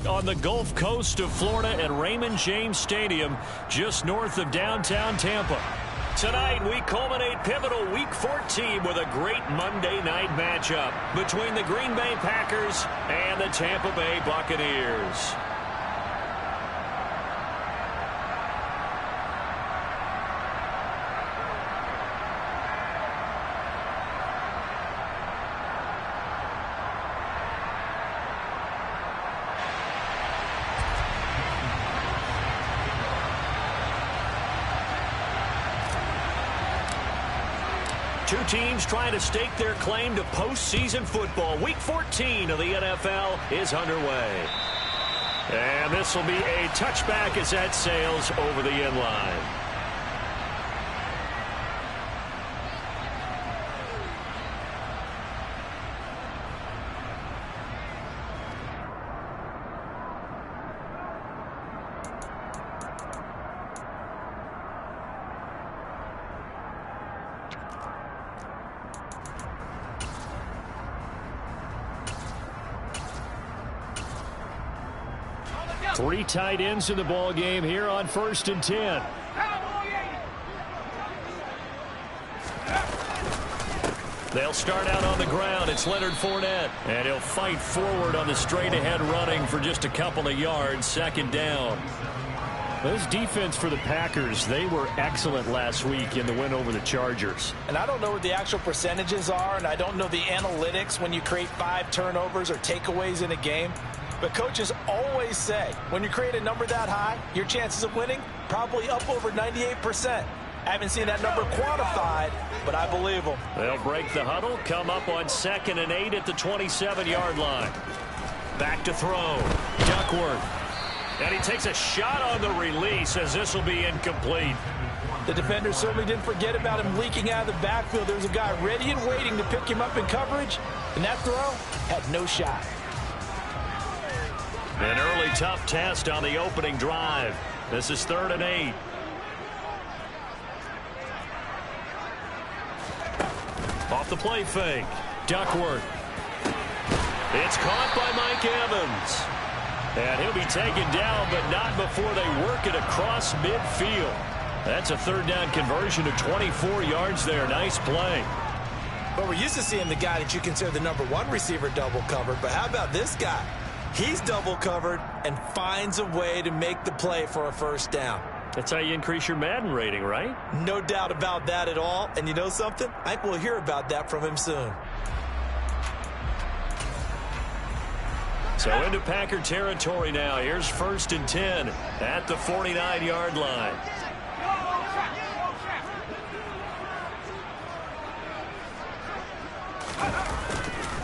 on the Gulf Coast of Florida at Raymond James Stadium, just north of downtown Tampa. Tonight, we culminate pivotal Week 14 with a great Monday night matchup between the Green Bay Packers and the Tampa Bay Buccaneers. Two teams trying to stake their claim to postseason football. Week 14 of the NFL is underway. And this will be a touchback as that sails over the end line. Three tight ends in the ball game here on 1st and 10. They'll start out on the ground. It's Leonard Fournette. And he'll fight forward on the straight-ahead running for just a couple of yards. 2nd down. This defense for the Packers, they were excellent last week in the win over the Chargers. And I don't know what the actual percentages are, and I don't know the analytics when you create 5 turnovers or takeaways in a game. But coaches always say, when you create a number that high, your chances of winning probably up over 98%. I haven't seen that number quantified, but I believe them. They'll break the huddle, come up on 2nd and 8 at the 27-yard line. Back to throw. Duckworth. And he takes a shot on the release as this will be incomplete. The defender certainly didn't forget about him leaking out of the backfield. There's a guy ready and waiting to pick him up in coverage, and that throw had no shot. An early tough test on the opening drive. This is 3rd and 8. Off the play fake. Duckworth. It's caught by Mike Evans. And he'll be taken down, but not before they work it across midfield. That's a 3rd down conversion to 24 yards there. Nice play. But we're used to seeing the guy that you consider the number 1 receiver double covered. But how about this guy? He's double covered and finds a way to make the play for a 1st down. That's how you increase your Madden rating, right? No doubt about that at all. And you know something? I think we'll hear about that from him soon. So into Packer territory now. Here's 1st and 10 at the 49-yard line.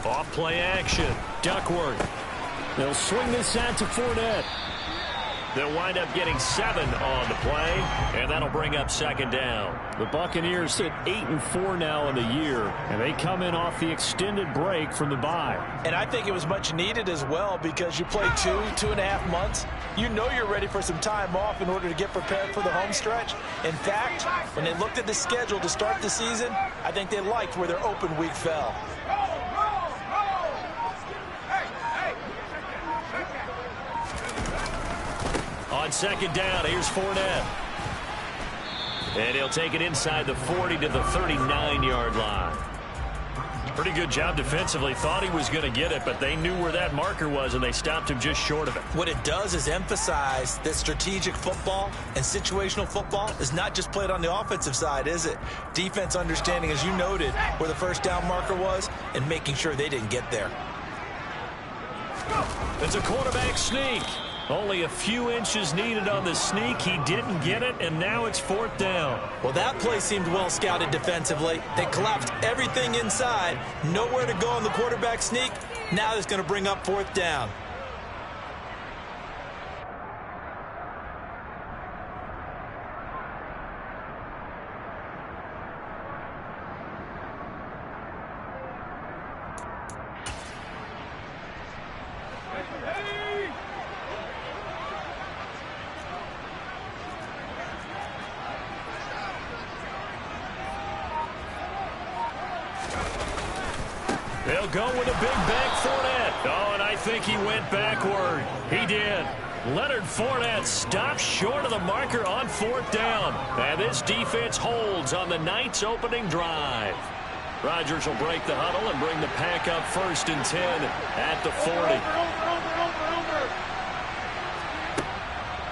Off play action. Duckworth. They'll swing this out to Fournette. They'll wind up getting 7 on the play, and that'll bring up 2nd down. The Buccaneers sit 8-4 now in the year, and they come in off the extended break from the bye. And I think it was much needed as well because you play 2.5 months. You know you're ready for some time off in order to get prepared for the home stretch. In fact, when they looked at the schedule to start the season, I think they liked where their open week fell. On 2nd down, here's Fournette. And he'll take it inside the 40 to the 39-yard line. Pretty good job defensively. Thought he was going to get it, but they knew where that marker was, and they stopped him just short of it. What it does is emphasize that strategic football and situational football is not just played on the offensive side, is it? Defense understanding, as you noted, where the 1st down marker was and making sure they didn't get there. It's a quarterback sneak. Only a few inches needed on the sneak. He didn't get it, and now it's 4th down. Well, that play seemed well scouted defensively. They collapsed everything inside. Nowhere to go on the quarterback sneak. Now it's going to bring up 4th down. They'll go with a big bank Fournette. Oh, I think he went backward. He did. Leonard Fournette stopped short of the marker on 4th down. And this defense holds on the Knights' opening drive. Rodgers will break the huddle and bring the Pack up 1st and 10 at the 40.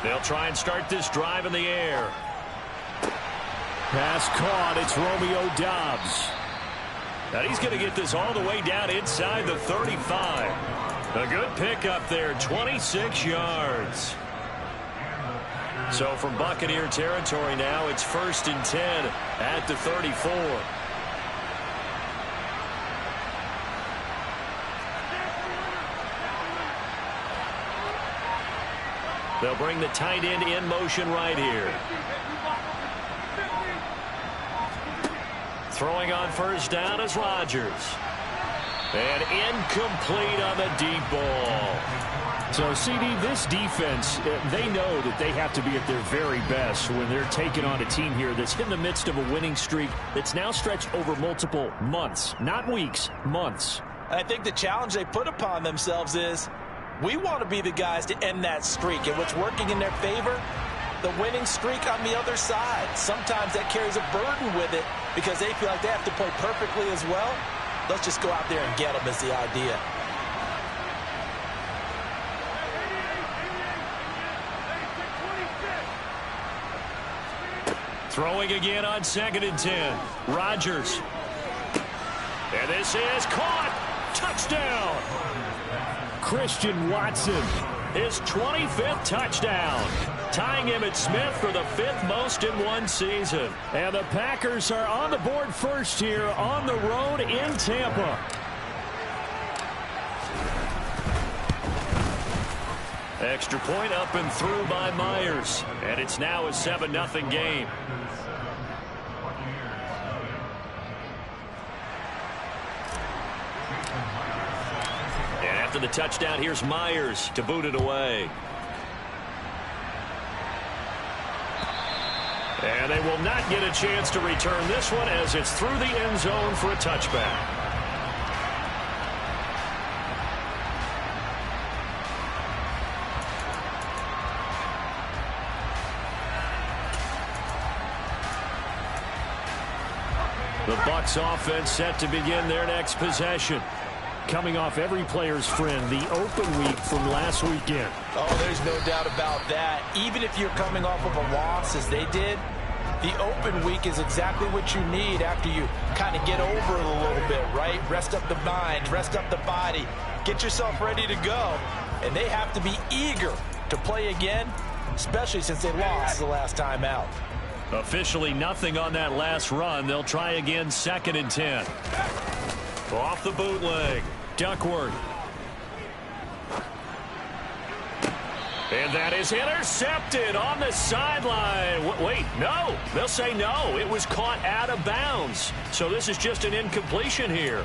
They'll try and start this drive in the air. Pass caught. It's Romeo Doubs. And he's going to get this all the way down inside the 35. A good pickup there, 26 yards. So from Buccaneer territory now, it's 1st and 10 at the 34. They'll bring the tight end in motion right here. Throwing on 1st down is Rodgers. And incomplete on the deep ball. So, CD, this defense, they know that they have to be at their very best when they're taking on a team here that's in the midst of a winning streak that's now stretched over multiple months, not weeks, months. And I think the challenge they put upon themselves is we want to be the guys to end that streak. And what's working in their favor? The winning streak on the other side. Sometimes that carries a burden with it because they feel like they have to play perfectly as well. Let's just go out there and get them is the idea. Throwing again on 2nd and 10. Rodgers. And this is caught. Touchdown. Christian Watson. His 25th touchdown. Tying Emmitt Smith for the 5th most in one season. And the Packers are on the board first here on the road in Tampa. Extra point up and through by Myers. And it's now a 7-0 game. And after the touchdown, here's Myers to boot it away. And they will not get a chance to return this one as it's through the end zone for a touchback. The Bucs offense set to begin their next possession. Coming off every player's friend, the open week from last weekend. Oh, there's no doubt about that. Even if you're coming off of a loss as they did, the open week is exactly what you need after you kind of get over it a little bit, right? Rest up the mind, rest up the body, get yourself ready to go. And they have to be eager to play again, especially since they lost the last time out. Officially nothing on that last run. They'll try again 2nd and 10. Off the bootleg. Duckworth. And that is intercepted on the sideline. Wait, no. They'll say no. It was caught out of bounds. So this is just an incompletion here.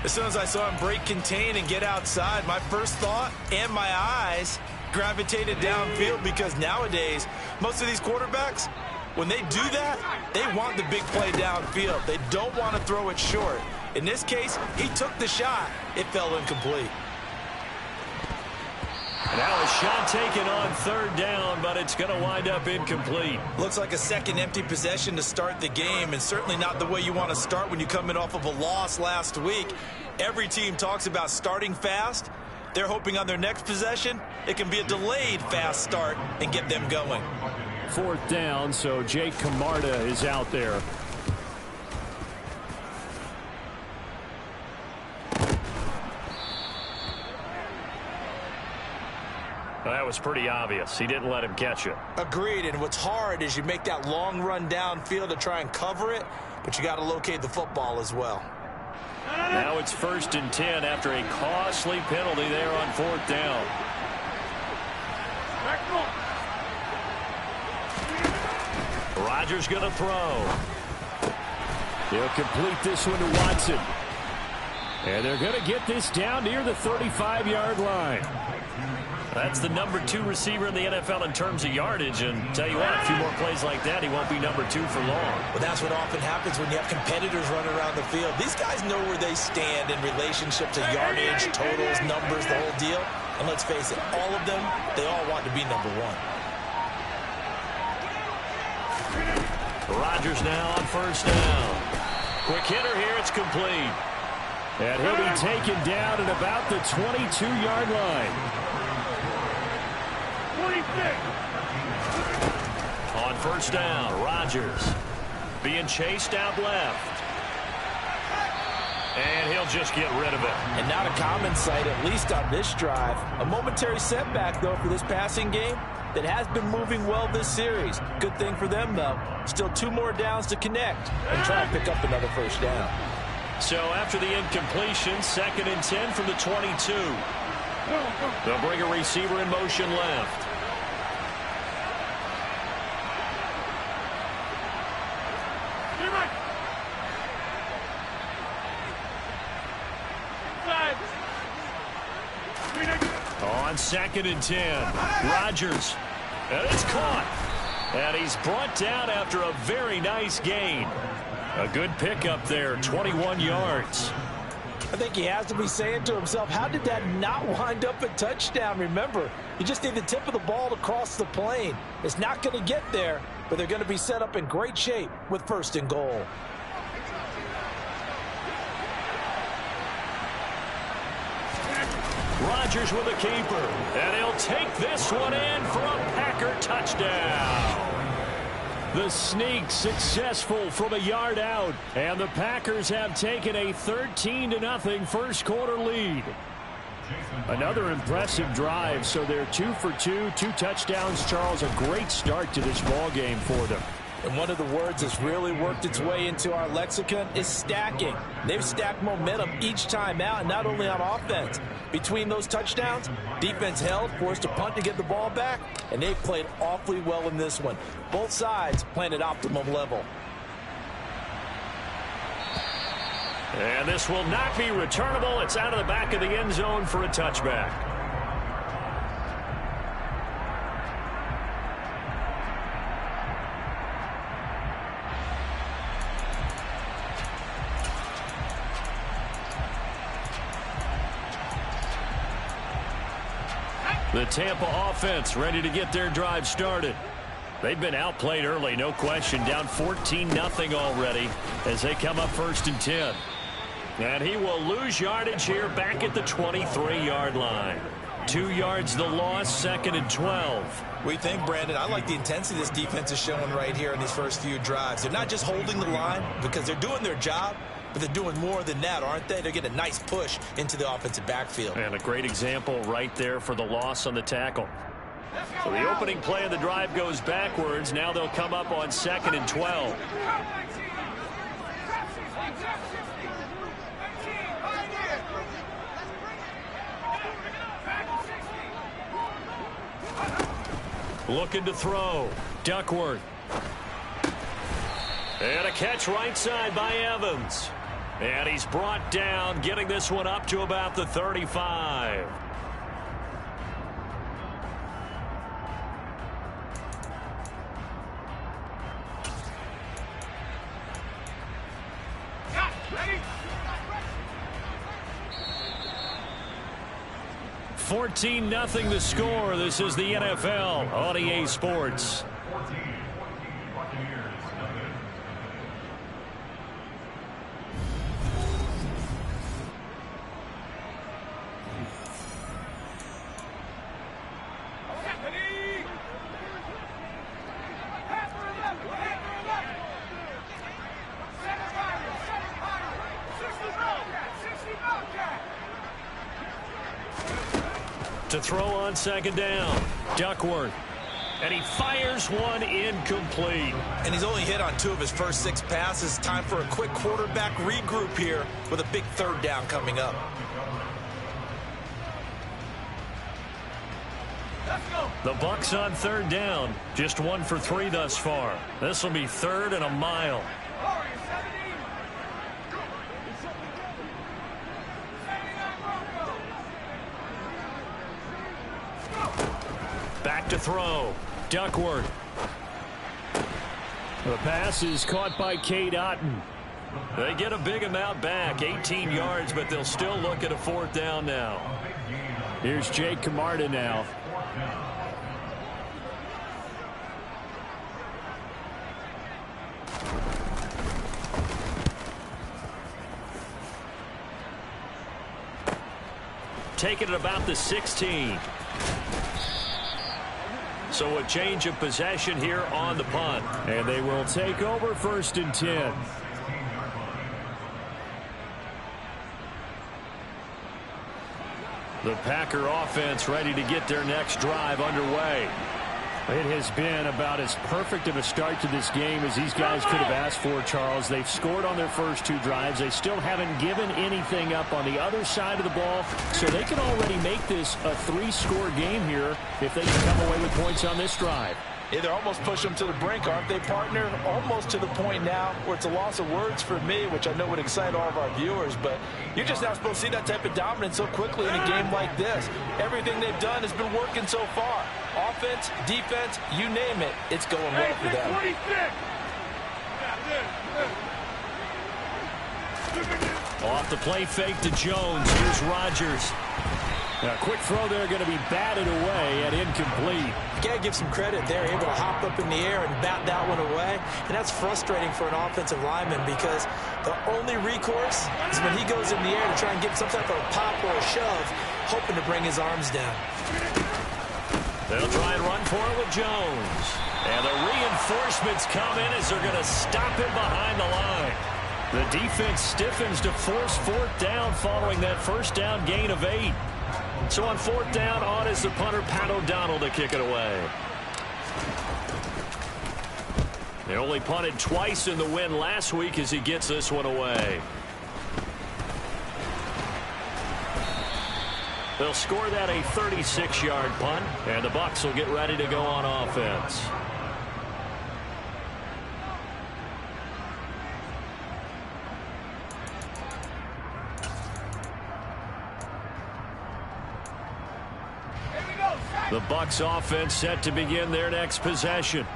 As soon as I saw him break contain and get outside, my first thought and my eyes gravitated downfield because nowadays, most of these quarterbacks, when they do that, they want the big play downfield. They don't want to throw it short. In this case, he took the shot. It fell incomplete. Now a shot taken on 3rd down, but it's going to wind up incomplete. Looks like a second empty possession to start the game, and certainly not the way you want to start when you're coming off of a loss last week. Every team talks about starting fast. They're hoping on their next possession, it can be a delayed fast start and get them going. 4th down, so Jake Camarda is out there. Well, that was pretty obvious. He didn't let him catch it. Agreed, and what's hard is you make that long run downfield to try and cover it, but you got to locate the football as well. Now it's 1st and 10 after a costly penalty there on 4th down. Rodgers going to throw. He'll complete this one to Watson. And they're going to get this down near the 35-yard line. That's the number 2 receiver in the NFL in terms of yardage. And tell you what, a few more plays like that, he won't be number 2 for long. Well, that's what often happens when you have competitors running around the field. These guys know where they stand in relationship to yardage, totals, numbers, the whole deal. And let's face it, all of them, they all want to be number 1. Rodgers now on first down. Quick hitter here, it's complete. And he'll be taken down at about the 22-yard line. On first down, Rodgers being chased out left. And he'll just get rid of it. And not a common sight, at least on this drive. A momentary setback, though, for this passing game that has been moving well this series. Good thing for them, though. Still 2 more downs to connect and try to pick up another first down. So after the incompletion, 2nd and 10 from the 22. They'll bring a receiver in motion left. On 2nd and 10, Rodgers, and it's caught. And he's brought down after a very nice gain. A good pickup there, 21 yards. I think he has to be saying to himself, how did that not wind up a touchdown? Remember, you just need the tip of the ball to cross the plane. It's not going to get there, but they're going to be set up in great shape with 1st and goal. Rodgers with a keeper, and he'll take this one in for a Packer touchdown. The sneak successful from a yard out, and the Packers have taken a 13-0 first quarter lead. Another impressive drive, so they're 2 for 2, 2 touchdowns. Charles, a great start to this ball game for them. And one of the words that's really worked its way into our lexicon is stacking. They've stacked momentum each time out, and not only on offense. Between those touchdowns, defense held, forced a punt to get the ball back, and they've played awfully well in this one. Both sides playing at optimum level. And this will not be returnable. It's out of the back of the end zone for a touchback. The Tampa offense ready to get their drive started. They've been outplayed early, no question. Down 14-0 already as they come up 1st and 10. And he will lose yardage here back at the 23-yard line. 2 yards the loss, 2nd and 12. What do you think, Brandon? I like the intensity this defense is showing right here in these first few drives. They're not just holding the line because they're doing their job, but they're doing more than that, aren't they? They're getting a nice push into the offensive backfield. And a great example right there for the loss on the tackle. So the opening play of the drive goes backwards. Now they'll come up on 2nd and 12. Looking to throw. Duckworth. And a catch right side by Evans. And he's brought down, getting this one up to about the 35. Ready? 14-0 the score. This is the NFL on EA Sports. To throw on 2nd down, Duckworth. And he fires one incomplete. And he's only hit on 2 of his first 6 passes. Time for a quick quarterback regroup here with a big 3rd down coming up. The Bucs on 3rd down. Just 1 for 3 thus far. This will be 3rd and a mile. to throw. Duckworth. The pass is caught by Cade Otton. They get a big amount back, 18 yards, but they'll still look at a 4th down now. Here's Jake Camarda now. Taking it about the 16. So a change of possession here on the punt. And they will take over 1st and 10. The Packer offense ready to get their next drive underway. It has been about as perfect of a start to this game as these guys could have asked for, Charles. They've scored on their first 2 drives. They still haven't given anything up on the other side of the ball, so they can already make this a 3-score game here if they can come away with points on this drive. Yeah, they're almost pushing them to the brink, aren't they, partner? Almost to the point now where it's a loss of words for me, which I know would excite all of our viewers, but you're just not supposed to see that type of dominance so quickly in a game like this. Everything they've done has been working so far. Offense, defense, you name it, it's going well for them. Off the play fake to Jones. Here's Rodgers. A quick throw there going to be batted away and incomplete. You got to give some credit. They're able to hop up in the air and bat that one away. And that's frustrating for an offensive lineman because the only recourse is when he goes in the air to try and get some type of a pop or a shove, hoping to bring his arms down. They'll try and run for it with Jones. And the reinforcements come in as they're going to stop him behind the line. The defense stiffens to force 4th down following that 1st down gain of 8. So on 4th down, on is the punter, Pat O'Donnell, to kick it away. They only punted twice in the win last week as he gets this one away. They'll score that a 36-yard punt, and the Bucs will get ready to go on offense. The Bucs offense set to begin their next possession.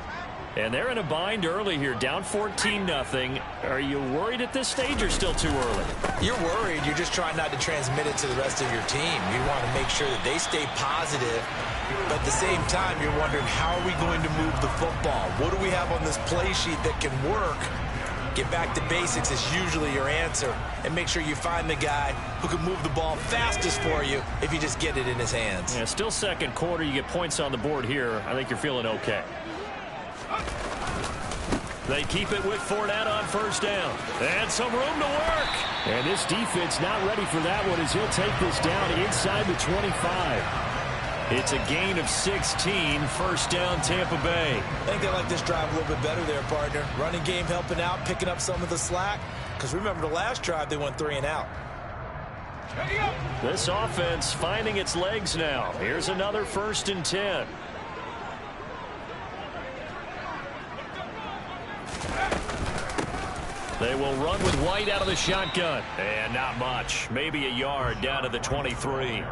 And they're in a bind early here, down 14-0. Are you worried at this stage or still too early? You're worried. You're just trying not to transmit it to the rest of your team. You want to make sure that they stay positive. But at the same time, you're wondering, how are we going to move the football? What do we have on this play sheet that can work? Get back to basics is usually your answer. And make sure you find the guy who can move the ball fastest for you if you just get it in his hands. Yeah, still 2nd quarter. You get points on the board here. I think you're feeling okay. They keep it with Fournette on 1st down. And some room to work. And this defense not ready for that one as he'll take this down inside the 25. It's a gain of 16, 1st down Tampa Bay. I think they like this drive a little bit better there, partner. Running game helping out, picking up some of the slack. Because remember the last drive, they went 3 and out. This offense finding its legs now. Here's another 1st and 10. They will run with White out of the shotgun. And not much. Maybe a yard down to the 23.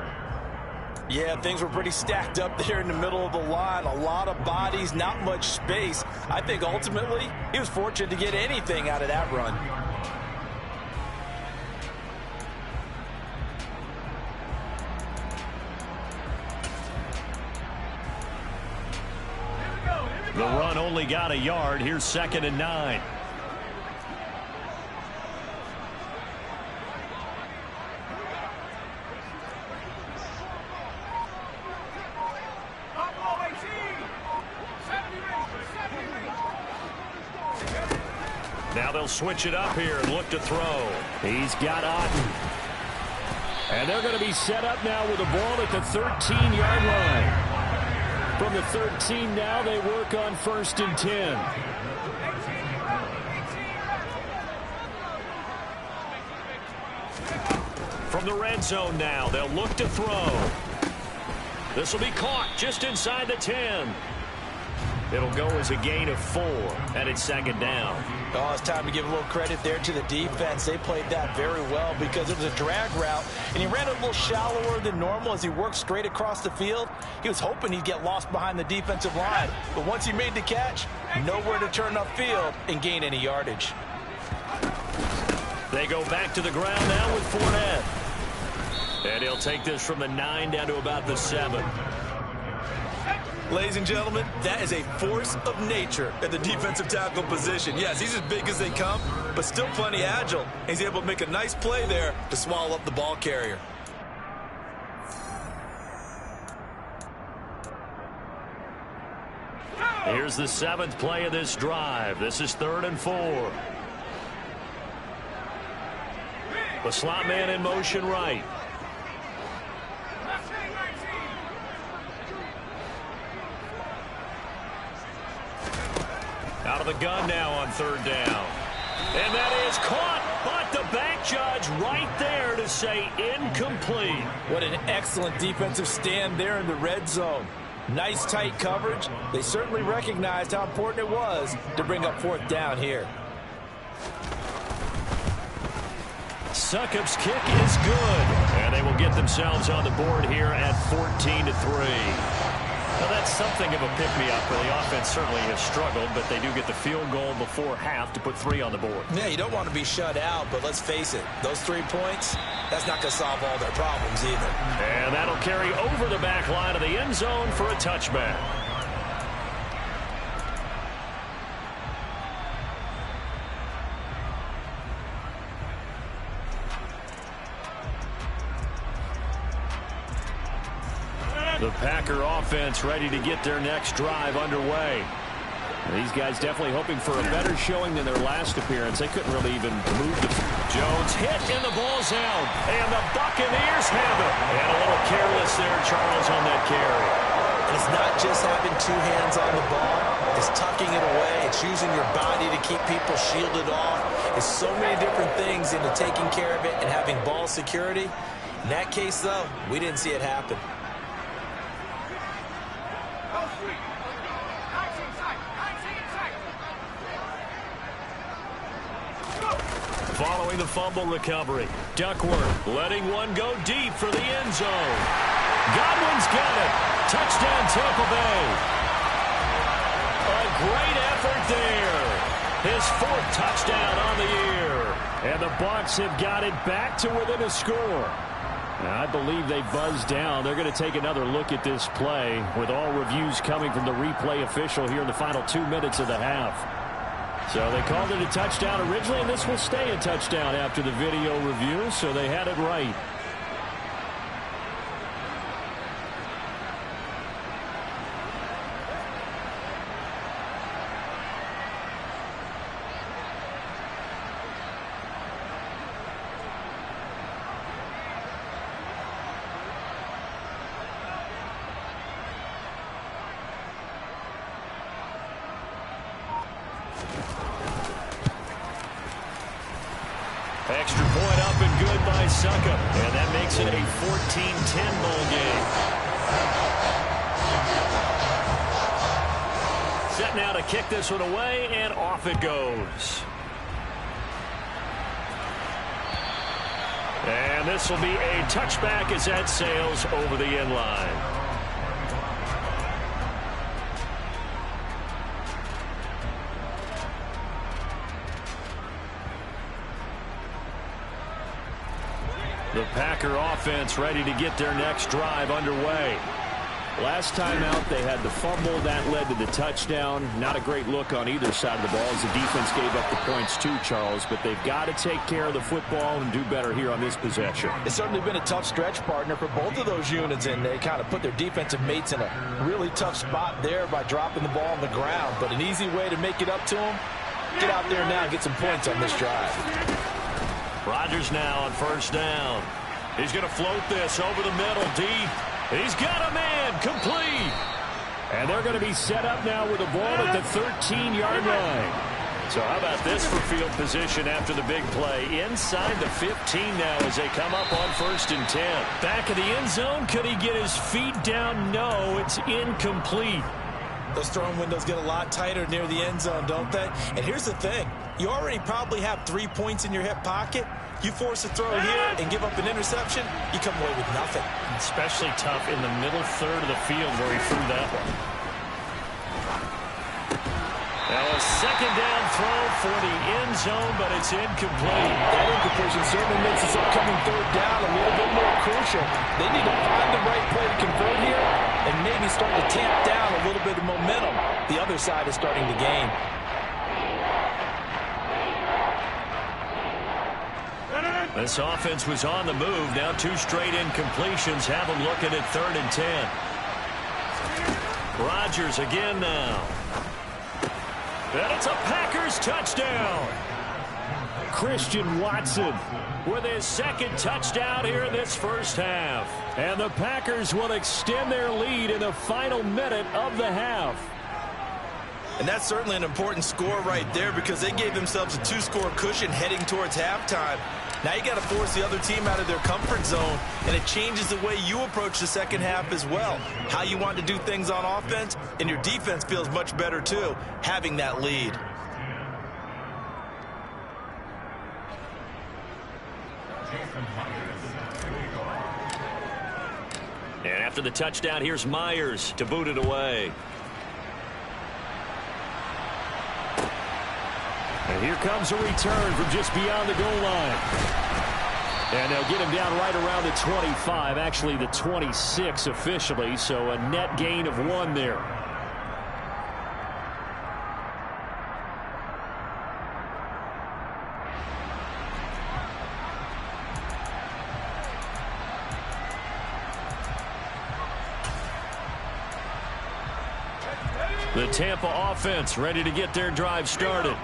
Yeah, things were pretty stacked up there in the middle of the line. A lot of bodies, not much space. I think ultimately he was fortunate to get anything out of that run. The run only got a yard. Here's 2nd and 9. Now they'll switch it up here and look to throw. He's got Otton. And they're going to be set up now with the ball at the 13-yard line. From the 13 now, they work on 1st and 10. From the red zone now, they'll look to throw. This will be caught just inside the 10. It'll go as a gain of 4, and it's second down. Oh, it's time to give a little credit there to the defense. They played that very well because it was a drag route, and he ran a little shallower than normal as he worked straight across the field. He was hoping he'd get lost behind the defensive line, but once he made the catch, nowhere to turn upfield and gain any yardage. They go back to the ground now with Fournette. And he'll take this from the 9 down to about the 7. Ladies and gentlemen, that is a force of nature at the defensive tackle position. Yes, he's as big as they come, but still plenty agile. He's able to make a nice play there to swallow up the ball carrier. Here's the 7th play of this drive. This is 3rd and 4. The slot man in motion right. Out of the gun now on 3rd down. And that is caught, but the back judge right there to say incomplete. What an excellent defensive stand there in the red zone. Nice tight coverage. They certainly recognized how important it was to bring up 4th down here. Succop's kick is good, and they will get themselves on the board here at 14-3. Well, that's something of a pick-me-up, where the offense certainly has struggled, but they do get the field goal before half to put 3 on the board. Yeah, you don't want to be shut out, but let's face it, those 3 points, that's not going to solve all their problems either. And that'll carry over the back line of the end zone for a touchback. The Packer offense ready to get their next drive underway. These guys definitely hoping for a better showing than their last appearance. They couldn't really even move the... Jones hit and the ball's out. And the Buccaneers have it. And a little careless there, Charles, on that carry. And it's not just having 2 hands on the ball. It's tucking it away. It's using your body to keep people shielded off. It's so many different things into taking care of it and having ball security. In that case, though, we didn't see it happen. Following the fumble recovery, Duckworth letting one go deep for the end zone. Godwin's got it. Touchdown, Tampa Bay. A great effort there. His 4th touchdown on the year. And the Bucs have got it back to within a score. I believe they buzzed down. They're going to take another look at this play with all reviews coming from the replay official here in the final 2 minutes of the half. So they called it a touchdown originally, and this will stay a touchdown after the video review, so they had it right. Extra point up and good by Succop. And that makes it a 14-10 ball game. Set now to kick this one away, and off it goes. And this will be a touchback as that sails over the end line. The Packer offense ready to get their next drive underway. Last time out, they had the fumble that led to the touchdown. Not a great look on either side of the ball as the defense gave up the points too, Charles. But they've got to take care of the football and do better here on this possession. It's certainly been a tough stretch, partner, for both of those units, and they kind of put their defensive mates in a really tough spot there by dropping the ball on the ground. But an easy way to make it up to them, get out there now and get some points on this drive. Rodgers now on 1st down. He's going to float this over the middle deep. He's got a man complete. And they're going to be set up now with the ball at the 13-yard line. So how about this for field position after the big play? Inside the 15 now as they come up on 1st and 10. Back of the end zone. Could he get his feet down? No, it's incomplete. Those throwing windows get a lot tighter near the end zone, don't they? And here's the thing. You already probably have 3 points in your hip pocket. You force a throw here and give up an interception, you come away with nothing. Especially tough in the middle third of the field where he threw that one. Now a second down throw for the end zone, but it's incomplete. That incompletion certainly makes this upcoming third down a little bit more crucial. They need to find the right play to convert here and maybe start to tamp down a little bit of momentum. The other side is starting to gain. This offense was on the move. Now 2 straight incompletions have them looking at 3rd and 10. Rodgers again now. And it's a Packers touchdown. Christian Watson with his second touchdown here in this first half. And the Packers will extend their lead in the final minute of the half. And that's certainly an important score right there because they gave themselves a 2-score cushion heading towards halftime. Now you got to force the other team out of their comfort zone, and it changes the way you approach the second half as well. How you want to do things on offense, and your defense feels much better too, having that lead. And after the touchdown, here's Myers to boot it away. And here comes a return from just beyond the goal line. And they'll get him down right around the 25, actually the 26 officially, so a net gain of 1 there. The Tampa offense ready to get their drive started.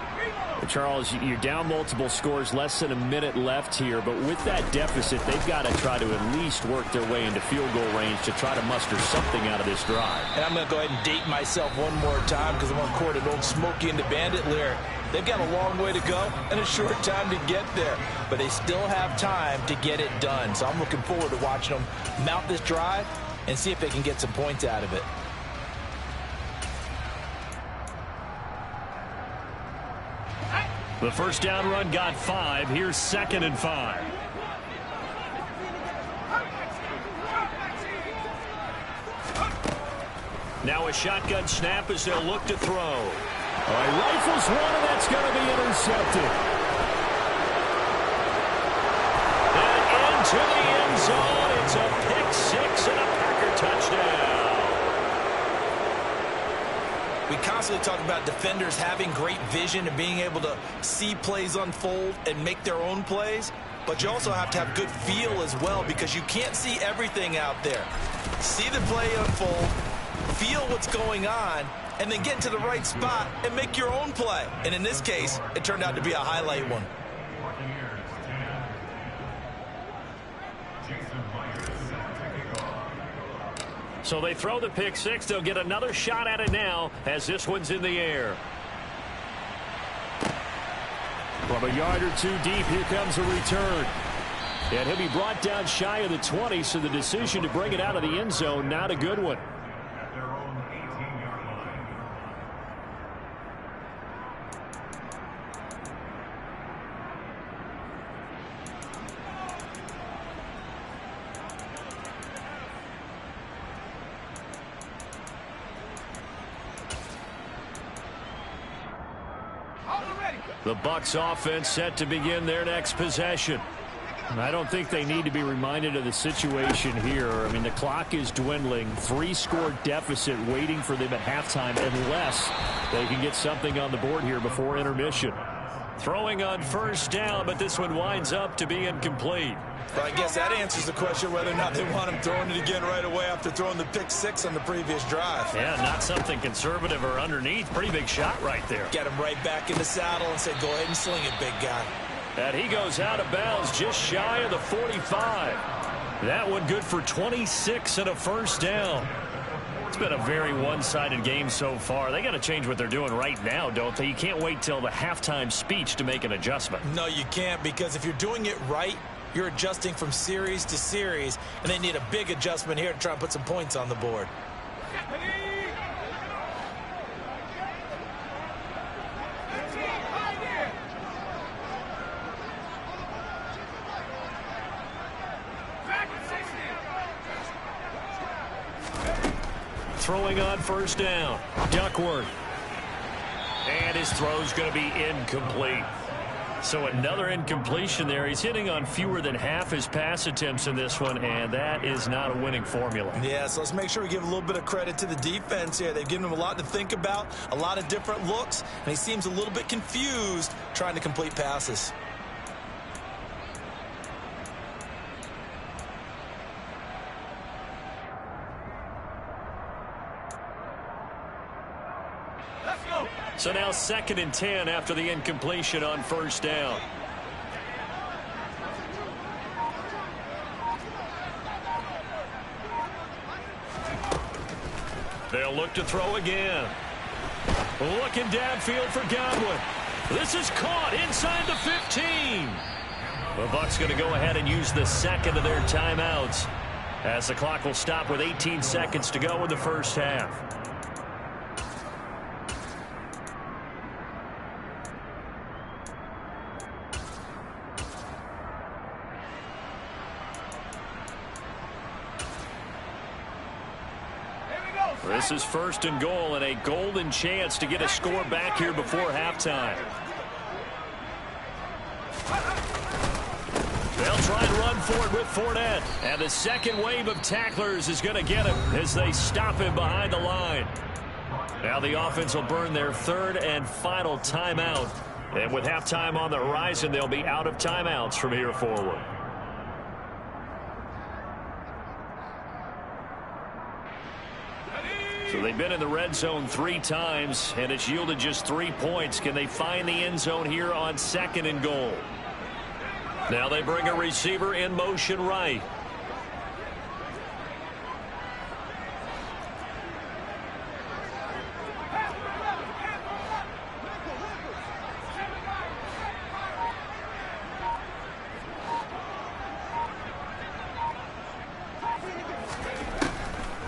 Charles, you're down multiple scores, less than a minute left here, but with that deficit, they've got to try to at least work their way into field goal range to try to muster something out of this drive. And I'm going to go ahead and date myself one more time because I'm going to quote an old Smokey and the Bandit lyric. They've got a long way to go and a short time to get there, but they still have time to get it done. So I'm looking forward to watching them mount this drive and see if they can get some points out of it. The first down run got 5. Here's 2nd and 5. Now a shotgun snap as they'll look to throw. All right, rifles one, and that's going to be intercepted. And into the end zone. It's a pick-6 and a Packer touchdown. We constantly talk about defenders having great vision and being able to see plays unfold and make their own plays. But you also have to have good feel as well because you can't see everything out there. See the play unfold, feel what's going on, and then get to the right spot and make your own play. And in this case, it turned out to be a highlight one. So they throw the pick-6. They'll get another shot at it now as this one's in the air. From a yard or 2 deep, here comes a return. And he'll be brought down shy of the 20, so the decision to bring it out of the end zone, not a good one. The Bucs offense set to begin their next possession. I don't think they need to be reminded of the situation here. I mean, the clock is dwindling. 3-score deficit waiting for them at halftime unless they can get something on the board here before intermission. Throwing on first down, but this one winds up to be incomplete. Well, I guess that answers the question whether or not they want him throwing it again right away after throwing the pick-6 on the previous drive. Yeah, not something conservative or underneath. Pretty big shot right there. Get him right back in the saddle and say, go ahead and sling it, big guy. And he goes out of bounds just shy of the 45. That one good for 26 and a first down. It's been a very one-sided game so far. They got to change what they're doing right now, don't they? You can't wait till the halftime speech to make an adjustment. No, you can't, because if you're doing it right, you're adjusting from series to series, and they need a big adjustment here to try and put some points on the board. throwing on first down. Duckworth. And his throw's going to be incomplete. So another incompletion there. He's hitting on fewer than half his pass attempts in this one, and that is not a winning formula. Yeah, so let's make sure we give a little bit of credit to the defense here. They've given him a lot to think about, a lot of different looks, and he seems a little bit confused trying to complete passes. So now 2nd and 10 after the incompletion on first down. They'll look to throw again. Looking downfield for Godwin. This is caught inside the 15. The Bucs going to go ahead and use the second of their timeouts as the clock will stop with 18 seconds to go in the first half. This is 1st and goal and a golden chance to get a score back here before halftime. They'll try and run for it with Fournette. And the second wave of tacklers is going to get him as they stop him behind the line. Now the offense will burn their 3rd and final timeout. And with halftime on the horizon, they'll be out of timeouts from here forward. So they've been in the red zone 3 times, and it's yielded just 3 points. Can they find the end zone here on 2nd and goal? Now they bring a receiver in motion right.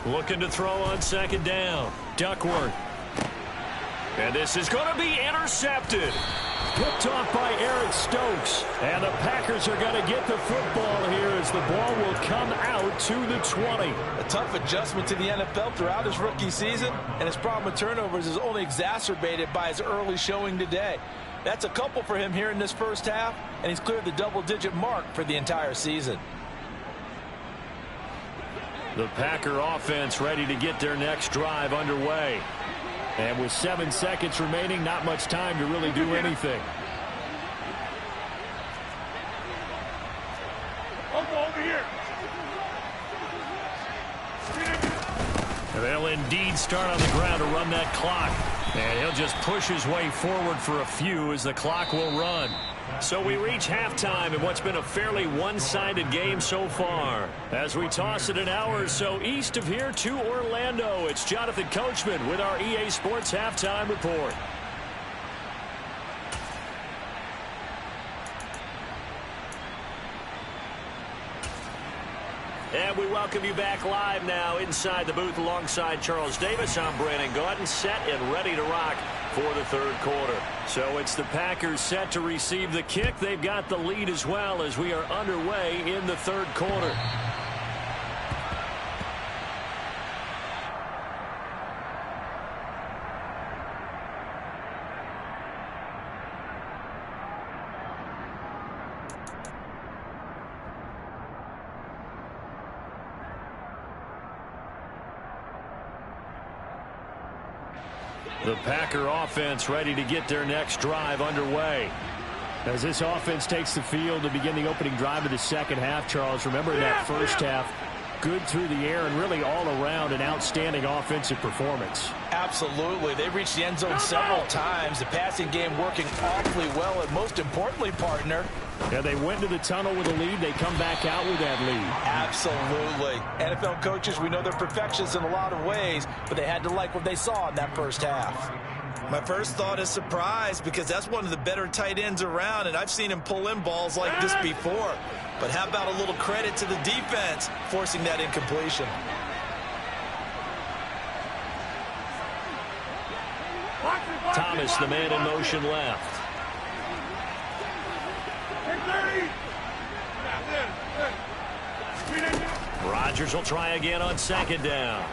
Looking to throw on 2nd down. Duckworth. And this is going to be intercepted. Picked off by Eric Stokes. And the Packers are going to get the football here as the ball will come out to the 20. A tough adjustment to the NFL throughout his rookie season, and his problem with turnovers is only exacerbated by his early showing today. That's a couple for him here in this first half, and he's cleared the double-digit mark for the entire season. The Packer offense ready to get their next drive underway. And with 7 seconds remaining, not much time to really do anything. Over here. They'll indeed start on the ground to run that clock. And he'll just push his way forward for a few as the clock will run. So we reach halftime in what's been a fairly one-sided game so far. As we toss it an hour or so east of here to Orlando, it's Jonathan Coachman with our EA Sports Halftime Report. And we welcome you back live now inside the booth alongside Charles Davis. I'm Brandon Gaudin, set and ready to rock for the 3rd quarter. So it's the Packers set to receive the kick. They've got the lead as well as we are underway in the 3rd quarter. The Packer offense ready to get their next drive underway. As this offense takes the field to begin the opening drive of the second half, Charles, remember in that first half, good through the air and really all around an outstanding offensive performance. Absolutely. They reached the end zone several times. The passing game working awfully well, and most importantly, partner, yeah, they went to the tunnel with a lead. They come back out with that lead. Absolutely. NFL coaches, we know they're perfectionists in a lot of ways, but they had to like what they saw in that first half. My first thought is surprise, because that's one of the better tight ends around, and I've seen him pull in balls like this before. But how about a little credit to the defense forcing that incompletion? Thomas, the man in motion left. Rodgers will try again on 2nd down.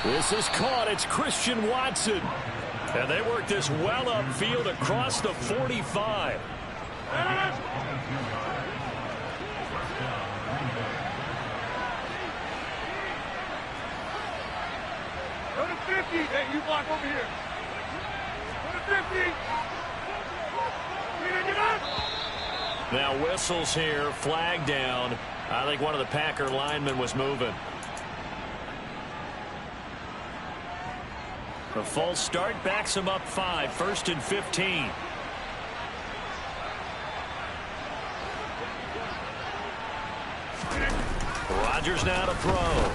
This is caught. It's Christian Watson. And they work this well upfield across the 45. Go to 50. Hey, you block over here. Go to 50. Now whistles here, flag down. I think one of the Packer linemen was moving. A false start backs him up 5, 1st and 15. Rodgers now to throw.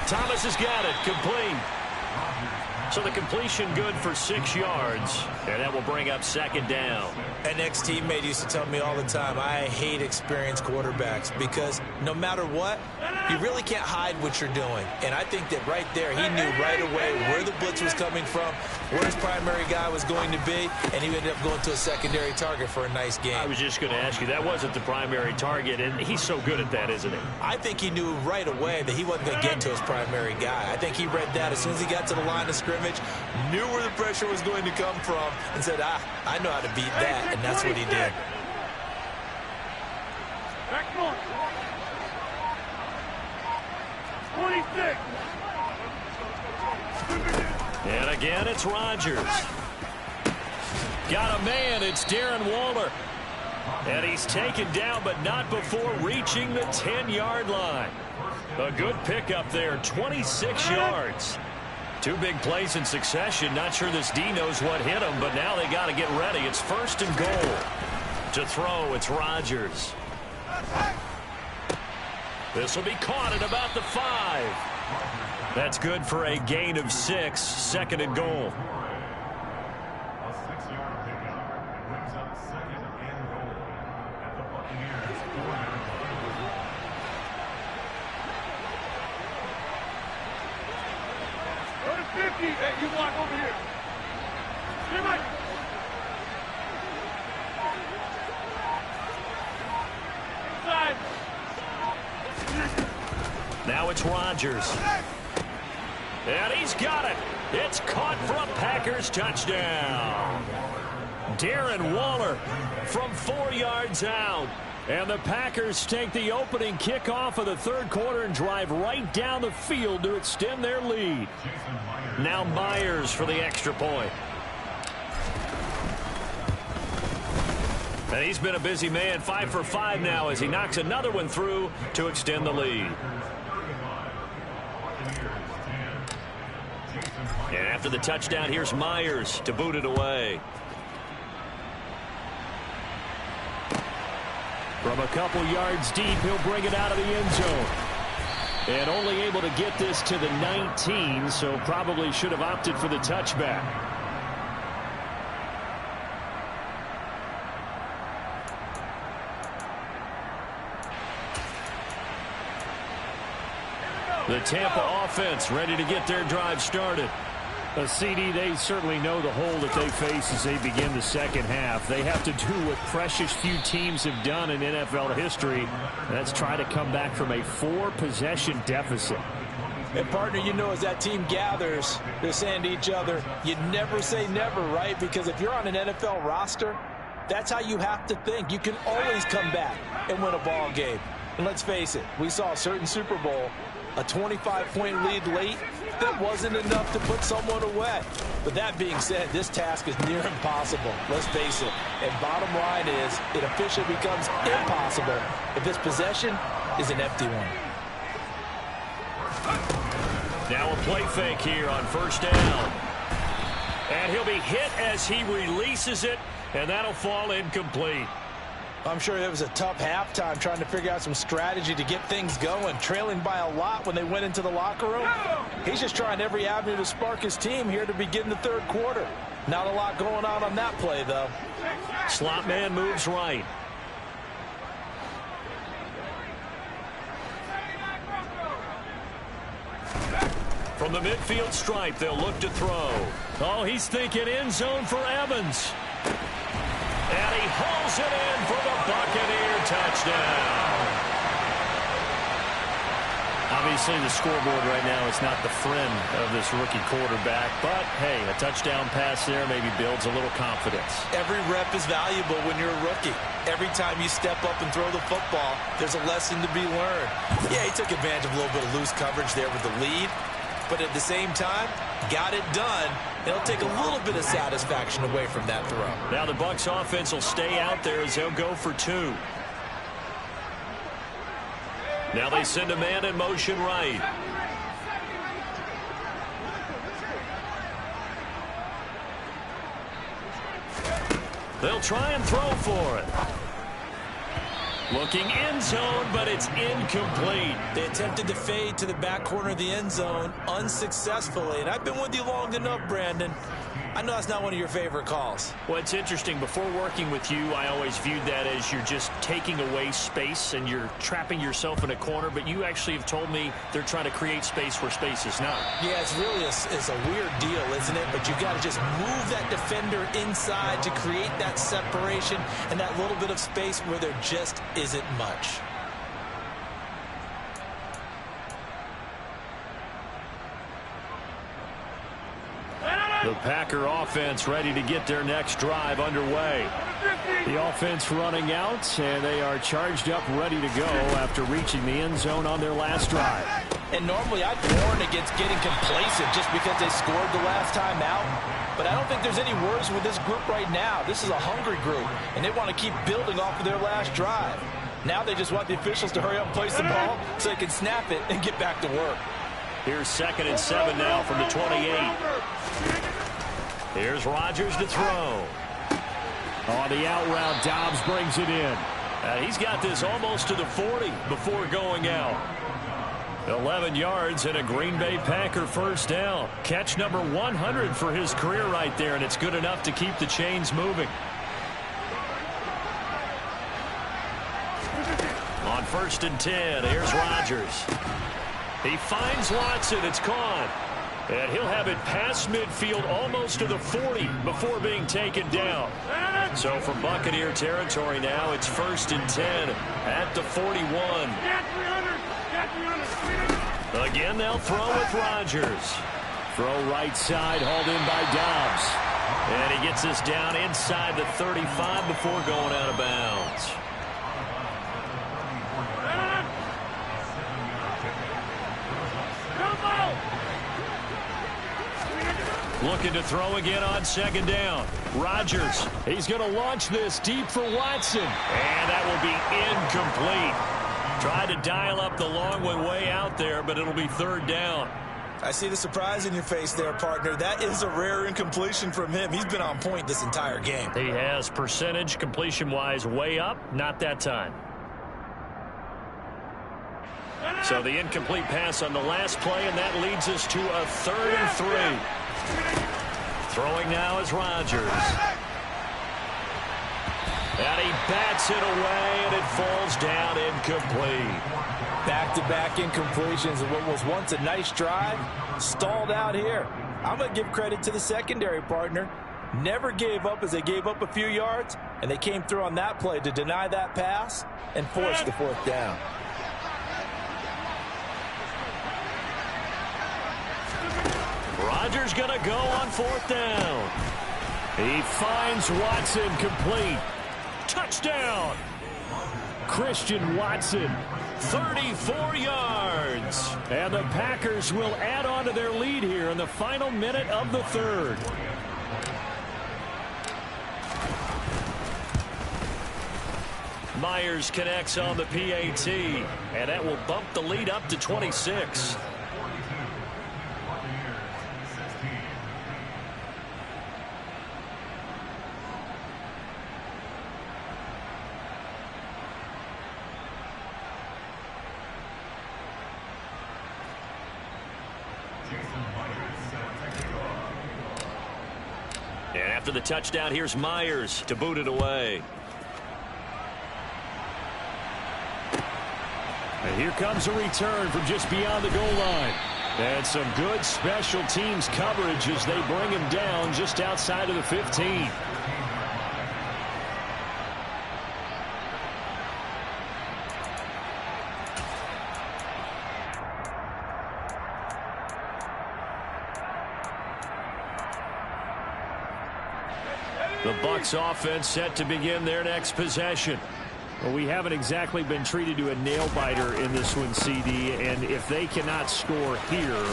Thomas has got it, complete. So the completion good for 6 yards, and that will bring up 2nd down. An ex-teammate used to tell me all the time, I hate experienced quarterbacks because no matter what, you really can't hide what you're doing. And I think that right there, he knew right away where the blitz was coming from, where his primary guy was going to be, and he ended up going to a secondary target for a nice game. I was just going to ask you, that wasn't the primary target, and he's so good at that, isn't he? I think he knew right away that he wasn't going to get to his primary guy. I think he read that as soon as he got to the line of scrimmage, knew where the pressure was going to come from, and said, I know how to beat that, and that's what he did. Back north. 26. And again, it's Rodgers. Got a man. It's Darren Waller. And he's taken down, but not before reaching the 10-yard line. A good pickup there, 26 yards. 2 big plays in succession. Not sure this D knows what hit him, but now they got to get ready. It's 1st and goal. To throw, it's Rodgers. This will be caught at about the 5. That's good for a gain of 6, 2nd and goal. A 6-yard pickup brings up 2nd and goal at the Buccaneers 4-yard line. Go to 50. Hey, you block over here. Here, Mike. Inside. Now it's Rodgers. And he's got it. It's caught for a Packers touchdown. Darren Waller from 4 yards out. And the Packers take the opening kickoff of the 3rd quarter and drive right down the field to extend their lead. Now Myers for the extra point. And he's been a busy man, 5 for 5 now as he knocks another one through to extend the lead. And after the touchdown, here's Myers to boot it away. From a couple yards deep, he'll bring it out of the end zone. And only able to get this to the 19, so probably should have opted for the touchback. The Tampa offense ready to get their drive started. A CD, they certainly know the hole that they face as they begin the 2nd half. They have to do what precious few teams have done in NFL history. That's try to come back from a 4-possession deficit. And, partner, you know, as that team gathers, they're saying to each other, you never say never, right? Because if you're on an NFL roster, that's how you have to think. You can always come back and win a ball game. And let's face it, we saw a certain Super Bowl, a 25-point lead late, that wasn't enough to put someone away. But that being said, this task is near impossible. Let's face it. And bottom line is, it officially becomes impossible if this possession is an empty one. Now a play fake here on 1st down. And he'll be hit as he releases it, and that'll fall incomplete. I'm sure it was a tough halftime trying to figure out some strategy to get things going, trailing by a lot when they went into the locker room. He's just trying every avenue to spark his team here to begin the 3rd quarter. Not a lot going on that play, though. Slot man moves right. From the midfield stripe, they'll look to throw. Oh, he's thinking end zone for Evans. And he hauls it in for the Buccaneer touchdown. Obviously, the scoreboard right now is not the friend of this rookie quarterback. But, hey, a touchdown pass there maybe builds a little confidence. Every rep is valuable when you're a rookie. Every time you step up and throw the football, there's a lesson to be learned. Yeah, he took advantage of a little bit of loose coverage there with the lead. But at the same time, got it done. It'll take a little bit of satisfaction away from that throw. Now the Bucs offense will stay out there as they'll go for 2. Now they send a man in motion right. They'll try and throw for it. Looking end zone, but it's incomplete. They attempted to fade to the back corner of the end zone unsuccessfully. And I've been with you long enough, Brandon. I know that's not one of your favorite calls. Well, it's interesting. Before working with you, I always viewed that as you're just taking away space and you're trapping yourself in a corner. But you actually have told me they're trying to create space where space is not. Yeah, it's really a weird deal, isn't it? But you've got to just move that defender inside to create that separation and that little bit of space where there just isn't much. The Packer offense ready to get their next drive underway. The offense running out, and they are charged up, ready to go after reaching the end zone on their last drive. And normally I'd warn against getting complacent just because they scored the last time out. But I don't think there's any worries with this group right now. This is a hungry group, and they want to keep building off of their last drive. Now they just want the officials to hurry up and place the ball so they can snap it and get back to work. Here's 2nd and 7 now from the 28. Here's Rodgers to throw. On the out route, Dobbs brings it in. He's got this almost to the 40 before going out. 11 yards and a Green Bay Packer first down. Catch number 100 for his career right there, and it's good enough to keep the chains moving. On 1st and 10, here's Rodgers. He finds Watson. It's caught. And he'll have it past midfield almost to the 40 before being taken down. So from Buccaneer territory now, it's 1st and 10 at the 41. Again, they'll throw with Rodgers. Throw right side, hauled in by Dobbs. And he gets this down inside the 35 before going out of bounds. Looking to throw again on 2nd down. Rodgers, he's going to launch this deep for Watson. And that will be incomplete. Tried to dial up the long one way out there, but it'll be 3rd down. I see the surprise in your face there, partner. That is a rare incompletion from him. He's been on point this entire game. He has percentage completion-wise way up. Not that time. So the incomplete pass on the last play, and that leads us to a 3rd and 3. Throwing now is Rodgers. And he bats it away, and it falls down incomplete. Back-to-back incompletions of what was once a nice drive, stalled out here. I'm going to give credit to the secondary, partner. Never gave up as they gave up a few yards, and they came through on that play to deny that pass and force the 4th down. Rodgers going to go on 4th down. He finds Watson complete. Touchdown. Christian Watson. 34 yards. And the Packers will add on to their lead here in the final minute of the 3rd. Myers connects on the PAT, and that will bump the lead up to 26. And after the touchdown, here's Myers to boot it away. And here comes a return from just beyond the goal line. And some good special teams coverage as they bring him down just outside of the 15. The Bucs offense set to begin their next possession. Well, we haven't exactly been treated to a nail-biter in this one, CD, and if they cannot score here,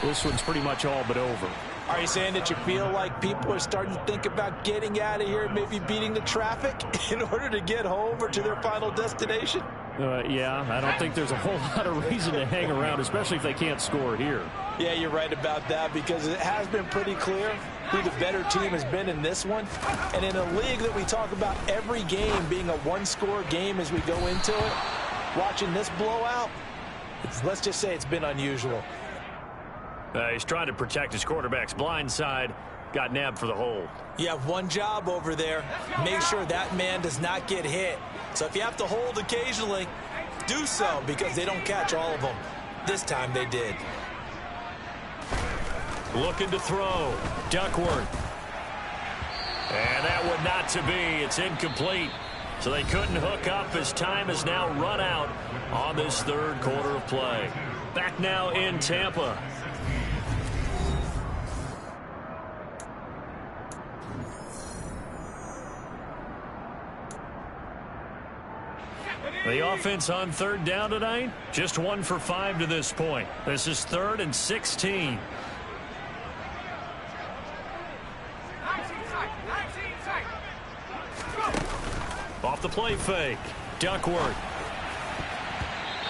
this one's pretty much all but over. Are you saying that you feel like people are starting to think about getting out of here, maybe beating the traffic in order to get home or to their final destination? Yeah, I don't think there's a whole lot of reason to hang around, especially if they can't score here. Yeah, you're right about that, because it has been pretty clear who the better team has been in this one. And in a league that we talk about every game being a one-score game as we go into it, watching this blowout, let's just say it's been unusual. He's trying to protect his quarterback's blind side. Got nabbed for the hold. You have one job over there. Make sure that man does not get hit. So if you have to hold occasionally, do so, because they don't catch all of them. This time they did. Looking to throw. Duckworth. And that one not to be. It's incomplete. So they couldn't hook up as time is now run out on this third quarter of play. Back now in Tampa. The offense on third down tonight, just 1 for 5 to this point. This is 3rd and 16. Off the play fake, Duckworth.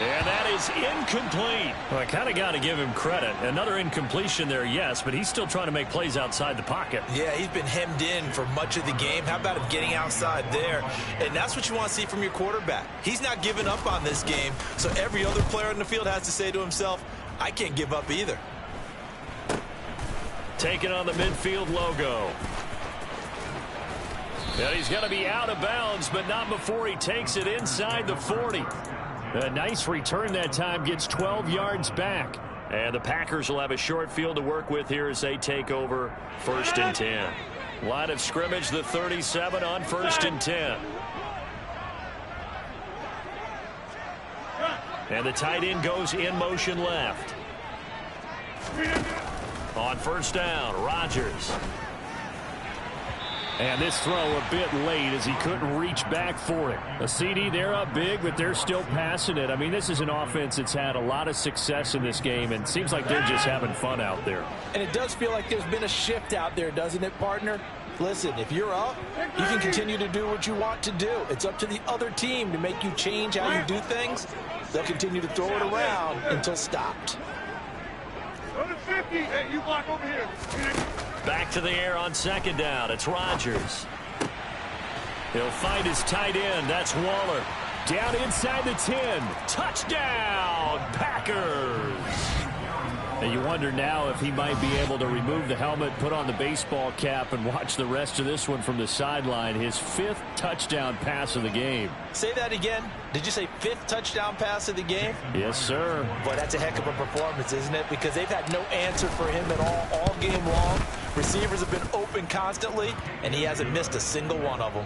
And that is incomplete. Well, I kind of got to give him credit. Another incompletion there, yes, but he's still trying to make plays outside the pocket. Yeah, he's been hemmed in for much of the game. How about him getting outside there? And that's what you want to see from your quarterback. He's not giving up on this game, so every other player in the field has to say to himself, I can't give up either. Taking on the midfield logo. And he's going to be out of bounds, but not before he takes it inside the 40. A nice return that time, gets 12 yards back. And the Packers will have a short field to work with here as they take over 1st and 10. Line of scrimmage, the 37 on 1st and 10. And the tight end goes in motion left. On 1st down, Rodgers. And this throw a bit late as he couldn't reach back for it. A CD, they're up big, but they're still passing it. I mean, this is an offense that's had a lot of success in this game, and it seems like they're just having fun out there. And it does feel like there's been a shift out there, doesn't it, partner? Listen, if you're up, you can continue to do what you want to do. It's up to the other team to make you change how you do things. They'll continue to throw it around until stopped. Hey, you block over here. Back to the air on 2nd down. It's Rodgers. He'll find his tight end. That's Waller. Down inside the 10. Touchdown, Packers. And you wonder now if he might be able to remove the helmet, put on the baseball cap, and watch the rest of this one from the sideline. His 5th touchdown pass of the game. Say that again. Did you say 5th touchdown pass of the game? Yes, sir. Boy, that's a heck of a performance, isn't it? Because they've had no answer for him at all game long. Receivers have been open constantly, and he hasn't missed a single one of them.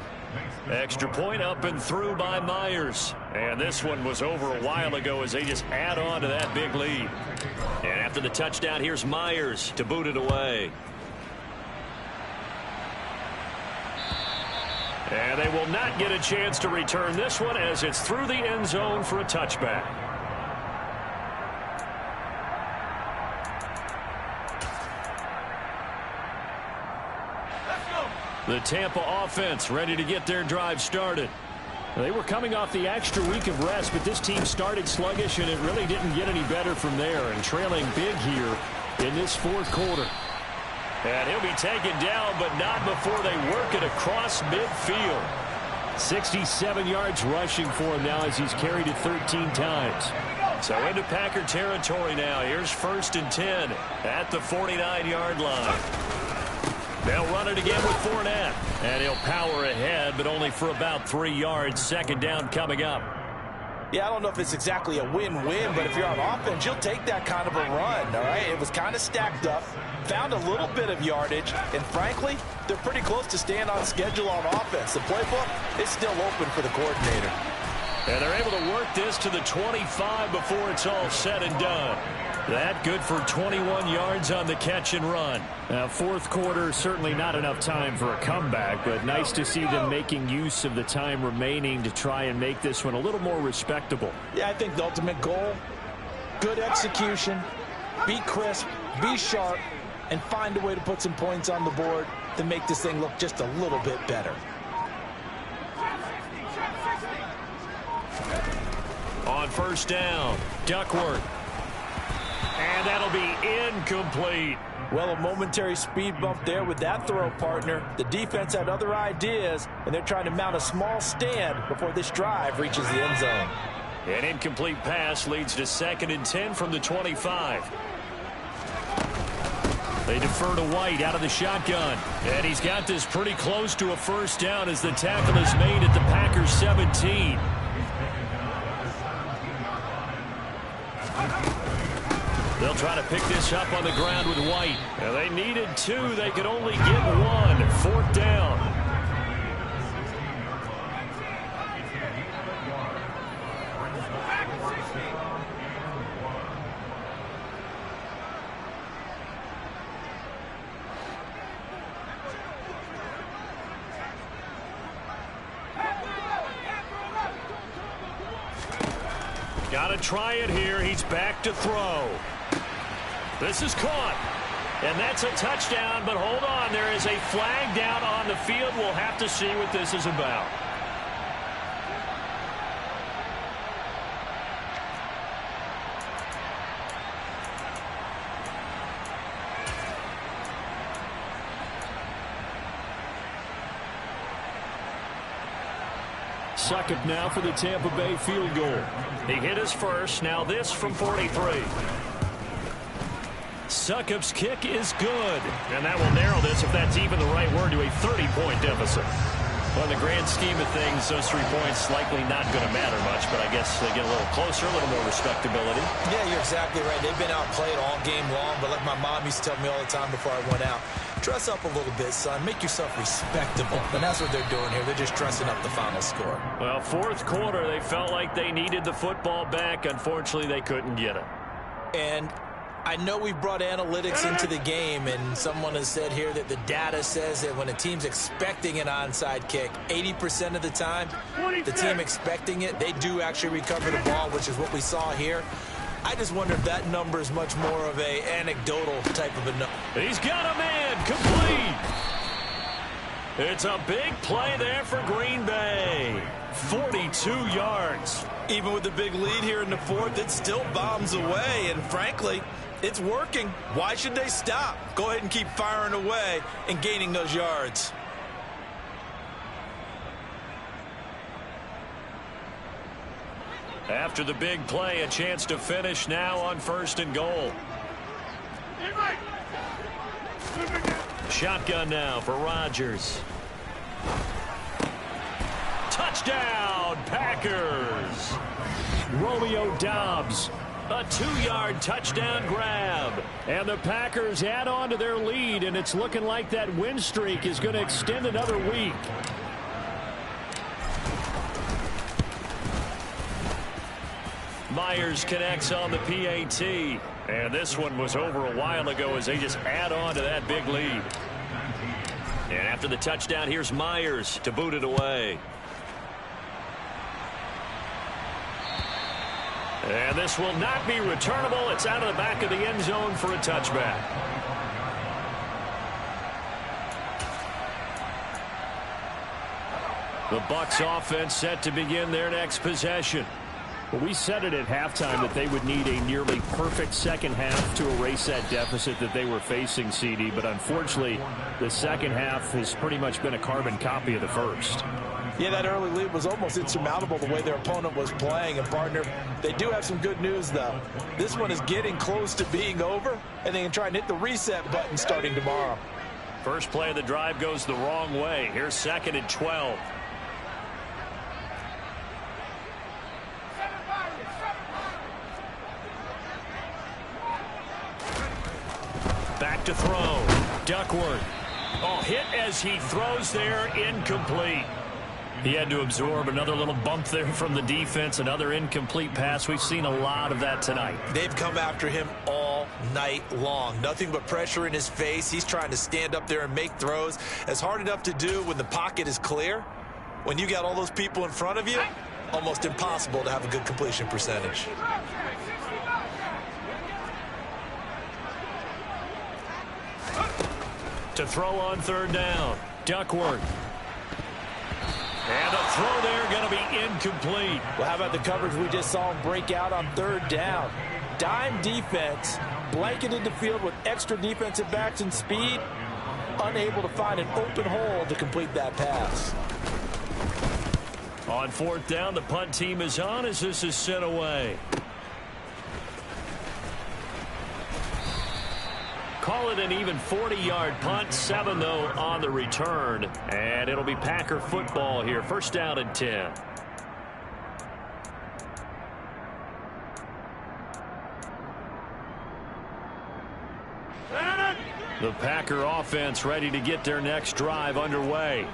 Extra point up and through by Myers. And this one was over a while ago as they just add on to that big lead. And after the touchdown, here's Myers to boot it away. And they will not get a chance to return this one as it's through the end zone for a touchback. The Tampa offense ready to get their drive started. They were coming off the extra week of rest, but this team started sluggish, and it really didn't get any better from there, and trailing big here in this 4th quarter. And he'll be taken down, but not before they work it across midfield. 67 yards rushing for him now as he's carried it 13 times. So into Packer territory now. Here's 1st and 10 at the 49-yard line. They'll run it again with Fournette. And he'll power ahead, but only for about 3 yards. 2nd down coming up. Yeah, I don't know if it's exactly a win-win, but if you're on offense, you'll take that kind of a run, all right? It was kind of stacked up, found a little bit of yardage, and frankly, they're pretty close to staying on schedule on offense. The playbook is still open for the coordinator. And they're able to work this to the 25 before it's all said and done. That good for 21 yards on the catch and run. Now, fourth quarter, certainly not enough time for a comeback, but nice to see them making use of the time remaining to try and make this one a little more respectable. Yeah, I think the ultimate goal, good execution, be crisp, be sharp, and find a way to put some points on the board to make this thing look just a little bit better. On first down, Duckworth. And that'll be incomplete. Well, a momentary speed bump there with that throw, partner. The defense had other ideas, and they're trying to mount a small stand before this drive reaches the end zone. An incomplete pass leads to 2nd and 10 from the 25. They defer to White out of the shotgun. And he's got this pretty close to a first down as the tackle is made at the Packers 17. They'll try to pick this up on the ground with White. Now they needed 2. They could only get 1. 4th down. Got to try it here. He's back to throw. This is caught. And that's a touchdown, but hold on. There is a flag down on the field. We'll have to see what this is about. Succop now for the Tampa Bay field goal. He hit his first. Now this from 43. Succop's kick is good. And that will narrow this, if that's even the right word, to a 30-point deficit. Well, in the grand scheme of things, those 3 points likely not going to matter much, but I guess they get a little closer, a little more respectability. Yeah, you're exactly right. They've been outplayed all game long, but like my mom used to tell me all the time before I went out, dress up a little bit, son. Make yourself respectable. And that's what they're doing here. They're just dressing up the final score. Well, fourth quarter, they felt like they needed the football back. Unfortunately, they couldn't get it. And I know we brought analytics into the game, and someone has said here that the data says that when a team's expecting an onside kick, 80% of the time, the team expecting it, they do actually recover the ball, which is what we saw here. I just wonder if that number is much more of a anecdotal type of a number. He's got a man complete. It's a big play there for Green Bay. 42 yards. Even with the big lead here in the fourth, it still bombs away, and frankly, it's working. Why should they stop? Go ahead and keep firing away and gaining those yards. After the big play, a chance to finish now on 1st and goal. Shotgun now for Rodgers. Touchdown, Packers. Romeo Doubs. A 2-yard touchdown grab. And the Packers add on to their lead, and it's looking like that win streak is going to extend another week. Myers connects on the PAT. And this one was over a while ago as they just add on to that big lead. And after the touchdown, here's Myers to boot it away. And this will not be returnable. It's out of the back of the end zone for a touchback. The Bucs offense set to begin their next possession. Well, we said it at halftime that they would need a nearly perfect second half to erase that deficit that they were facing, CD. But unfortunately, the second half has pretty much been a carbon copy of the first. Yeah, that early lead was almost insurmountable the way their opponent was playing. And, partner, they do have some good news, though. This one is getting close to being over, and they can try and hit the reset button starting tomorrow. First play of the drive goes the wrong way. Here's 2nd and 12. Back to throw. Duckworth. Oh, hit as he throws there. Incomplete. He had to absorb another little bump there from the defense, another incomplete pass. We've seen a lot of that tonight. They've come after him all night long. Nothing but pressure in his face. He's trying to stand up there and make throws. It's hard enough to do when the pocket is clear. When you got all those people in front of you, almost impossible to have a good completion percentage. To throw on third down, Duckworth. And the throw there going to be incomplete. Well, how about the coverage we just saw him break out on third down? Dime defense, blanketed the field with extra defensive backs and speed, unable to find an open hole to complete that pass. On fourth down, the punt team is on as this is sent away. Call it an even 40-yard punt, 7 though on the return. And it'll be Packer football here. First down and 10. The Packer offense ready to get their next drive underway.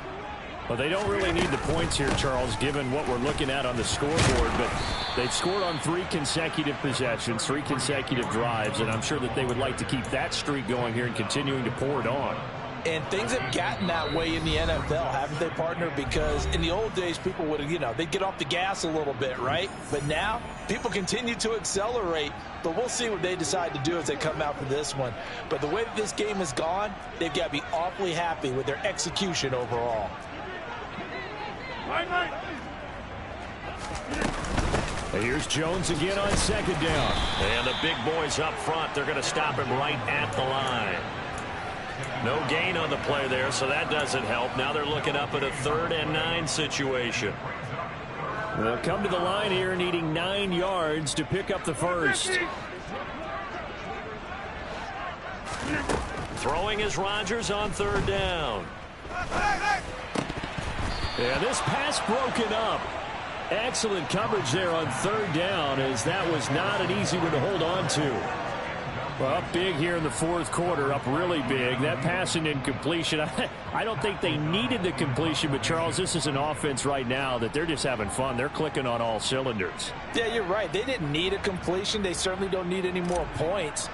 Well, they don't really need the points here, Charles, given what we're looking at on the scoreboard. But they've scored on 3 consecutive possessions, 3 consecutive drives, and I'm sure that they would like to keep that streak going here and continuing to pour it on. And things have gotten that way in the NFL, haven't they, partner? Because in the old days, people would, they'd get off the gas a little bit, right? But now, people continue to accelerate. But we'll see what they decide to do as they come out for this one. But the way that this game has gone, they've got to be awfully happy with their execution overall. Here's Jones again on second down. And the big boys up front, they're going to stop him right at the line. No gain on the play there, so that doesn't help. Now they're looking up at a 3rd and 9 situation. They'll come to the line here needing 9 yards to pick up the first. Throwing is Rodgers on 3rd down. Yeah, this pass broken up. Excellent coverage there on 3rd down, as that was not an easy one to hold on to. Well, up big here in the 4th quarter, up really big. That pass and incompletion, I don't think they needed the completion, but Charles, this is an offense right now that they're just having fun. They're clicking on all cylinders. Yeah, you're right. They didn't need a completion. They certainly don't need any more points,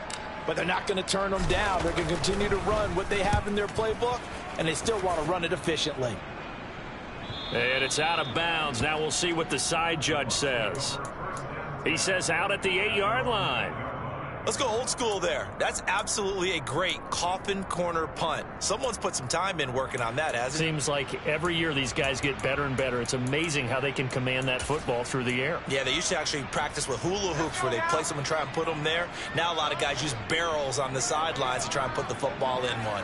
but they're not going to turn them down. They're going to continue to run what they have in their playbook, and they still want to run it efficiently. And it's out of bounds. Now we'll see what the side judge says. He says out at the 8-yard line. Let's go old school there. That's absolutely a great coffin corner punt. Someone's put some time in working on that, hasn't it? Seems like every year these guys get better and better. It's amazing how they can command that football through the air. Yeah, they used to actually practice with hula hoops where they place them and try and put them there. Now a lot of guys use barrels on the sidelines to try and put the football in one.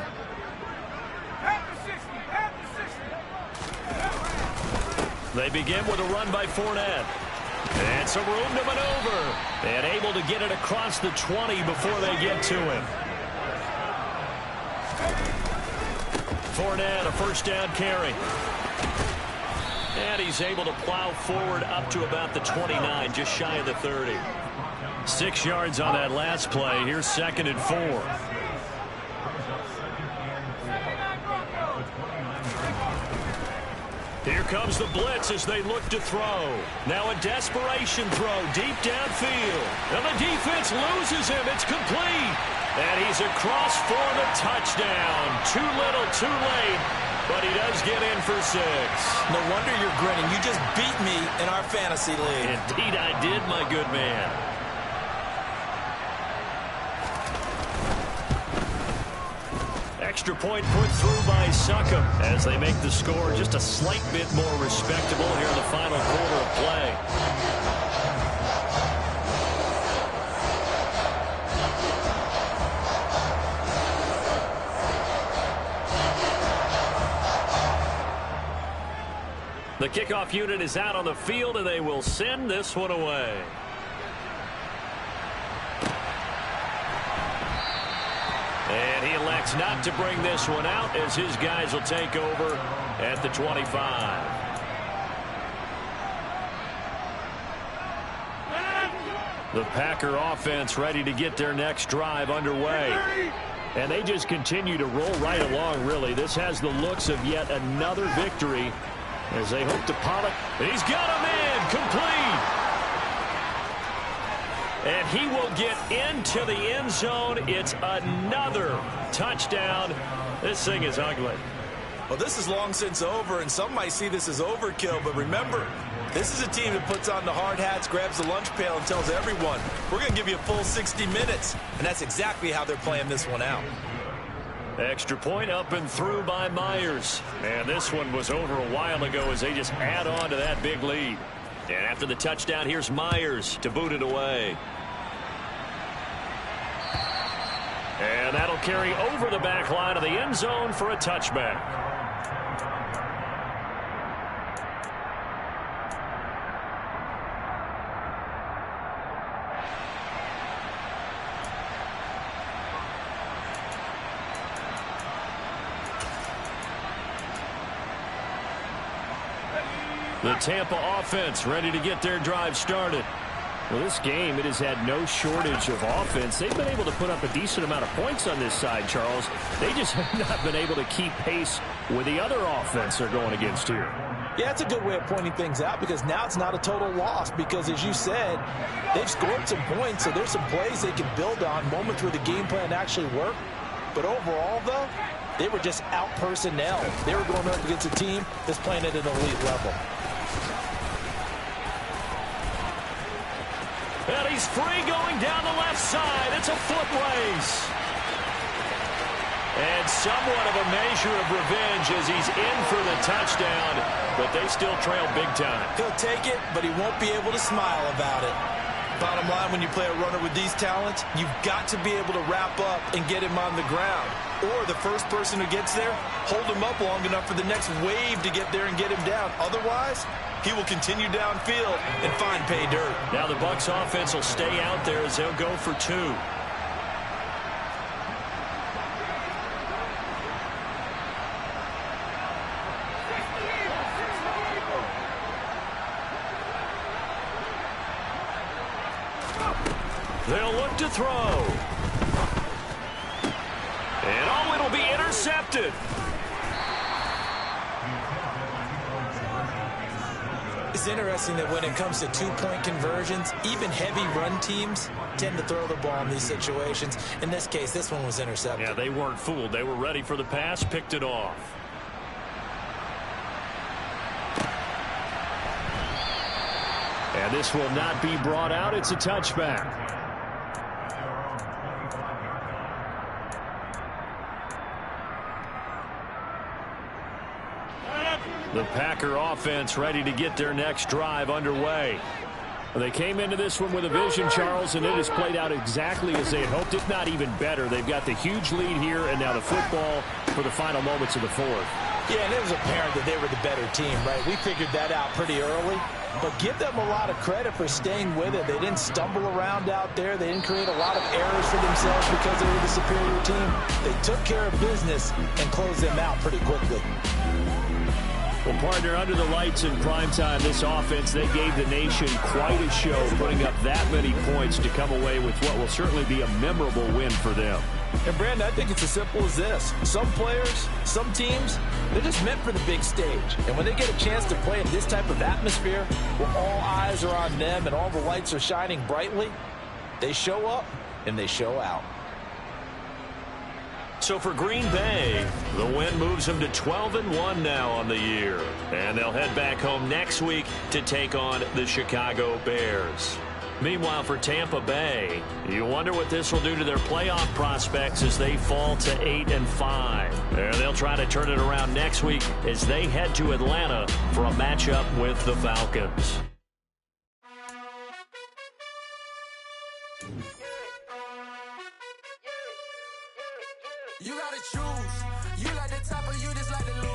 They begin with a run by Fournette. And some room to maneuver. And able to get it across the 20 before they get to him. Fournette, a first down carry. And he's able to plow forward up to about the 29, just shy of the 30. 6 yards on that last play. Here's 2nd and 4. Here comes the blitz as they look to throw. Now a desperation throw deep downfield. And the defense loses him. It's complete. And he's across for the touchdown. Too little, too late. But he does get in for 6. No wonder you're grinning. You just beat me in our fantasy league. Indeed I did, my good man. Extra point put through by Succop as they make the score just a slight bit more respectable here in the final quarter of play. The kickoff unit is out on the field, and they will send this one away. And he elects not to bring this one out as his guys will take over at the 25. The Packer offense ready to get their next drive underway. And they just continue to roll right along, really. This has the looks of yet another victory As they hope to Pollock. He's got him in. Complete. And he will get into the end zone. It's another touchdown. This thing is ugly. Well, this is long since over, and some might see this as overkill. But remember, this is a team that puts on the hard hats, grabs the lunch pail, and tells everyone, we're going to give you a full 60 minutes. And that's exactly how they're playing this one out. Extra point up and through by Myers. And this one was over a while ago as they just add on to that big lead. And after the touchdown, here's Myers to boot it away. And that'll carry over the back line of the end zone for a touchback. The Tampa offense ready to get their drive started. Well, this game, it has had no shortage of offense. They've been able to put up a decent amount of points on this side, Charles. They just have not been able to keep pace with the other offense they're going against here. Yeah, it's a good way of pointing things out because now it's not a total loss because, as you said, they've scored some points, so there's some plays they can build on, moments where the game plan actually worked. But overall, though, they were just out-personnel. They were going up against a team that's playing at an elite level. And he's free going down the left side. It's a foot race. And somewhat of a measure of revenge as he's in for the touchdown, but they still trail big time. He'll take it, but he won't be able to smile about it. Bottom line, when you play a runner with these talents, you've got to be able to wrap up and get him on the ground. Or the first person who gets there, hold him up long enough for the next wave to get there and get him down. Otherwise, he will continue downfield and find pay dirt. Now the Bucs offense will stay out there as they'll go for two. They'll look to throw. And oh, it'll be intercepted. It's interesting that when it comes to two-point conversions, even heavy run teams tend to throw the ball in these situations. In this case, this one was intercepted. Yeah, they weren't fooled. They were ready for the pass, picked it off. And this will not be brought out. It's a touchback. The Packer offense ready to get their next drive underway. They came into this one with a vision, Charles, and it has played out exactly as they had hoped, if not even better. They've got the huge lead here, and now the football for the final moments of the fourth. Yeah, and it was apparent that they were the better team, right? We figured that out pretty early. But give them a lot of credit for staying with it. They didn't stumble around out there. They didn't create a lot of errors for themselves because they were the superior team. They took care of business and closed them out pretty quickly. Well, partner, under the lights in primetime, this offense, they gave the nation quite a show, putting up that many points to come away with what will certainly be a memorable win for them. And, Brandon, I think it's as simple as this. Some players, some teams, they're just meant for the big stage. And when they get a chance to play in this type of atmosphere where all eyes are on them and all the lights are shining brightly, they show up and they show out. So for Green Bay, the win moves them to 12-1 now on the year. And they'll head back home next week to take on the Chicago Bears. Meanwhile, for Tampa Bay, you wonder what this will do to their playoff prospects as they fall to 8-5. And they'll try to turn it around next week as they head to Atlanta for a matchup with the Falcons. You gotta choose. You like the top or you just like the